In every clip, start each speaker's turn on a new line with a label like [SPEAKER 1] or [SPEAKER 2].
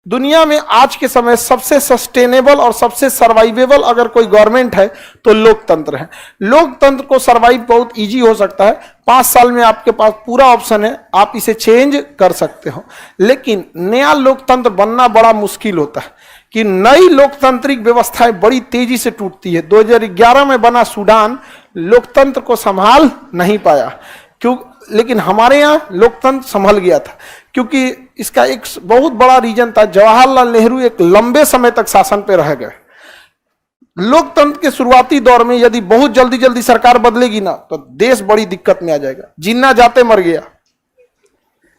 [SPEAKER 1] दुनिया में आज के समय सबसे सस्टेनेबल और सबसे सर्वाइवेबल अगर कोई गवर्नमेंट है तो लोकतंत्र है। लोकतंत्र को सर्वाइव बहुत इजी हो सकता है, 5 साल में आपके पास पूरा ऑप्शन है, आप इसे चेंज कर सकते हो। लेकिन नया लोकतंत्र बनना बड़ा मुश्किल होता है कि नई लोकतांत्रिक व्यवस्थाएं बड़ी तेजी से टूटती है। 2011 में बना सूडान लोकतंत्र को संभाल नहीं पाया, क्यों? लेकिन हमारे यहाँ लोकतंत्र संभल गया था, क्योंकि इसका एक बहुत बड़ा रीजन था, जवाहरलाल नेहरू एक लंबे समय तक शासन पे रह गए। लोकतंत्र के शुरुआती दौर में यदि बहुत जल्दी जल्दी सरकार बदलेगी ना तो देश बड़ी दिक्कत में आ जाएगा। जिन्ना जाते मर गया,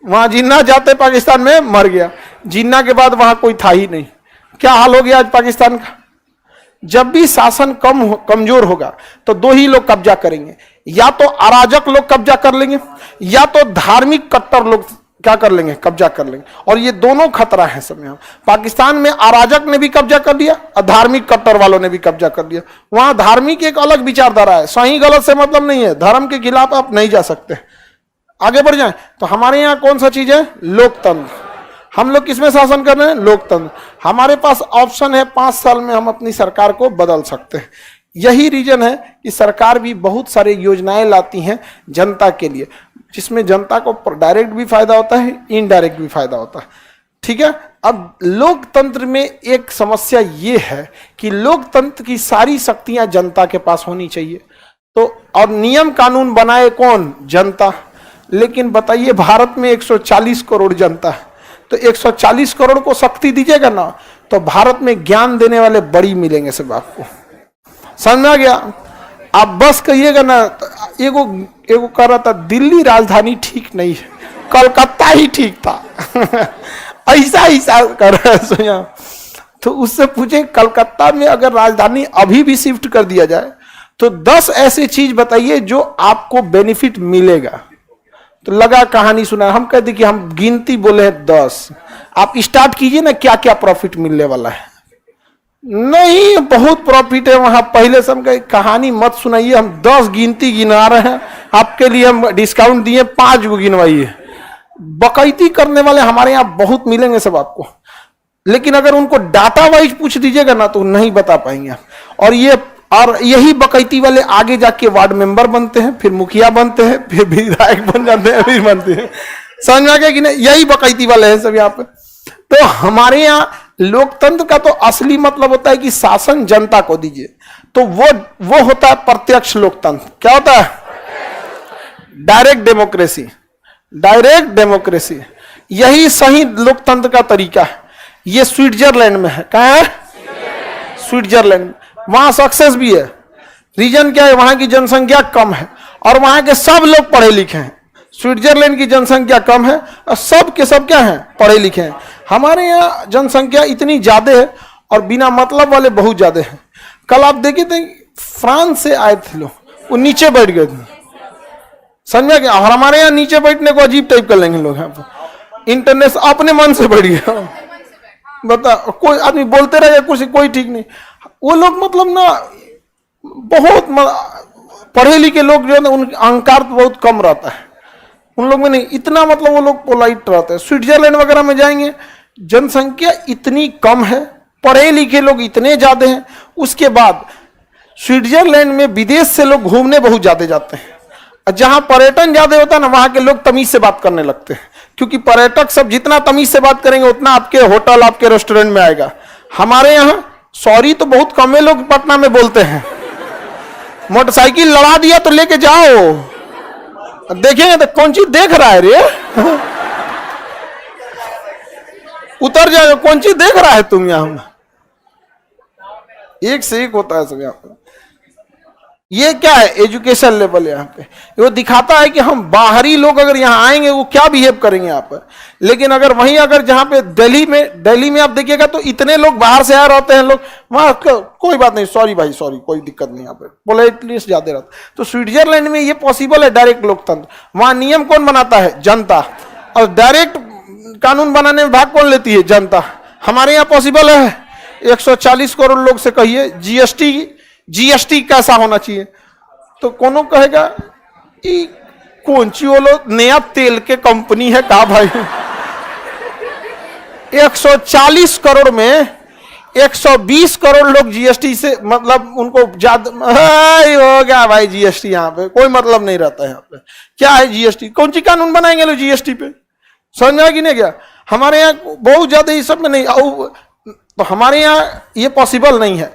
[SPEAKER 1] वहां जिन्ना जाते पाकिस्तान में मर गया, जिन्ना के बाद वहां कोई था ही नहीं। क्या हाल हो गया आज पाकिस्तान का? जब भी शासन कमजोर होगा तो दो ही लोग कब्जा करेंगे, या तो अराजक लोग कब्जा कर लेंगे या तो धार्मिक कट्टर लोग क्या कर लेंगे, कब्जा कर लेंगे। और ये दोनों खतरा है सब यहाँ। पाकिस्तान में अराजक ने भी कब्जा कर लिया और धार्मिक कट्टर वालों ने भी कब्जा कर लिया। वहां धार्मिक एक अलग विचारधारा है, सही गलत से मतलब नहीं है, धर्म के खिलाफ आप नहीं जा सकते। आगे बढ़ जाए तो हमारे यहाँ कौन सा चीज है? लोकतंत्र। हम लोग किसमें शासन कर रहे हैं? लोकतंत्र। हमारे पास ऑप्शन है 5 साल में हम अपनी सरकार को बदल सकते हैं। यही रीजन है कि सरकार भी बहुत सारे योजनाएं लाती हैं जनता के लिए, जिसमें जनता को डायरेक्ट भी फायदा होता है, इनडायरेक्ट भी फायदा होता है। ठीक है। अब लोकतंत्र में एक समस्या ये है कि लोकतंत्र की सारी शक्तियां जनता के पास होनी चाहिए, तो और नियम कानून बनाए कौन? जनता। लेकिन बताइए भारत में 140 करोड़ जनता है, तो 140 करोड़ को शक्ति दीजिएगा ना तो भारत में ज्ञान देने वाले बड़ी मिलेंगे सब आपको। समझ में आ गया? आप बस कहिएगा ना, एगो कह रहा था दिल्ली राजधानी ठीक नहीं है, कलकत्ता ही ठीक था ऐसा कर रहा है सोया। तो उससे पूछे कलकत्ता में अगर राजधानी अभी भी शिफ्ट कर दिया जाए तो 10 ऐसी चीज बताइए जो आपको बेनिफिट मिलेगा। तो लगा कहानी सुना, हम कहते कि हम गिनती बोले हैं 10, आप स्टार्ट कीजिए ना क्या क्या प्रॉफिट मिलने वाला है। नहीं, बहुत प्रॉफिट है वहां। पहले से हम कहानी मत सुनाइए, हम 10 गिनती गिना रहे हैं, आपके लिए हम डिस्काउंट दिए 5 को गिनवाइए। बकैती करने वाले हमारे यहाँ बहुत मिलेंगे सब आपको, लेकिन अगर उनको डाटा वाइज पूछ दीजिएगा ना तो नहीं बता पाएंगे। और यही बकैती वाले आगे जाके वार्ड मेंबर बनते हैं, फिर मुखिया बनते हैं, फिर विधायक बन जाते हैं, फिर बनते हैं। समझ में आ गया कि नहीं? यही बकैती वाले हैं सब यहाँ पे। तो हमारे यहाँ लोकतंत्र का तो असली मतलब होता है कि शासन जनता को दीजिए, तो वो होता है प्रत्यक्ष लोकतंत्र। क्या होता है? Direct democracy. डायरेक्ट डेमोक्रेसी यही सही लोकतंत्र का तरीका है। ये स्विट्जरलैंड में है। कहाँ है? स्विट्जरलैंड। वहां सक्सेस भी है। रीजन क्या है? वहां की जनसंख्या कम है और वहां के सब लोग पढ़े लिखे हैं। स्विट्जरलैंड की जनसंख्या कम है और सब के सब क्या हैं? पढ़े लिखे हैं। हमारे यहाँ जनसंख्या इतनी ज्यादा है और बिना मतलब वाले बहुत ज्यादा हैं। कल आप देखे थे फ्रांस से आए थे लोग, वो नीचे बैठ गए थे। समझ गया? और हमारे यहाँ नीचे बैठने को अजीब टाइप कर लेंगे लोग। यहाँ पर इंटरनेट अपने मन से बैठ गया। बता, कोई आदमी बोलते रहेगा कुछ, कोई ठीक नहीं। वो लोग मतलब ना बहुत पढ़े लिखे लोग जो है ना, उनका अहंकार तो बहुत कम रहता है उन लोग में। नहीं इतना, मतलब वो लोग पोलाइट रहते हैं। स्विट्जरलैंड वगैरह में जाएंगे, जनसंख्या इतनी कम है, पढ़े लिखे लोग इतने ज्यादा हैं। उसके बाद स्विट्जरलैंड में विदेश से लोग घूमने बहुत ज्यादा जाते हैं। जहां पर्यटन ज्यादा होता है ना, वहां के लोग तमीज से बात करने लगते हैं, क्योंकि पर्यटक सब जितना तमीज से बात करेंगे उतना आपके होटल, आपके रेस्टोरेंट में आएगा। हमारे यहाँ सॉरी तो बहुत कम लोग पटना में बोलते हैं। मोटरसाइकिल लड़ा दिया तो लेके जाओ, देखेंगे तो कौन चीज देख रहा है रे उतर जाएगा, कौन चीज देख रहा है तुम यहाँ। एक से एक होता है सब यहाँ पे। ये क्या है? एजुकेशन लेवल यहाँ पे वो दिखाता है कि हम बाहरी लोग अगर यहाँ आएंगे वो क्या बिहेव करेंगे यहाँ पर। लेकिन अगर वहीं अगर जहाँ पे दिल्ली में आप देखिएगा तो इतने लोग बाहर से आए रहते हैं लोग, वहाँ कोई बात नहीं, सॉरी भाई सॉरी, कोई दिक्कत नहीं, यहाँ पे पोलाइटली ज्यादा रहता है। तो स्विट्जरलैंड में ये पॉसिबल है डायरेक्ट लोकतंत्र। वहाँ नियम कौन बनाता है? जनता। और डायरेक्ट कानून बनाने में भाग कौन लेती है? जनता। हमारे यहाँ पॉसिबल है? 140 करोड़ लोग से कहिए जीएसटी कैसा होना चाहिए, तो कोनो कहेगा कि कौन सी वो लोग नया तेल के कंपनी है का भाई 140 करोड़ में 120 करोड़ लोग जीएसटी से मतलब उनको ज्यादा हो गया भाई। जीएसटी यहाँ पे कोई मतलब नहीं रहता है। यहाँ पे क्या है जीएसटी? कौन सी कानून बनाएंगे लोग जीएसटी पे? समझा कि नहीं? क्या हमारे यहाँ बहुत ज्यादा इस सब में नहीं तो हमारे यहाँ ये पॉसिबल नहीं है।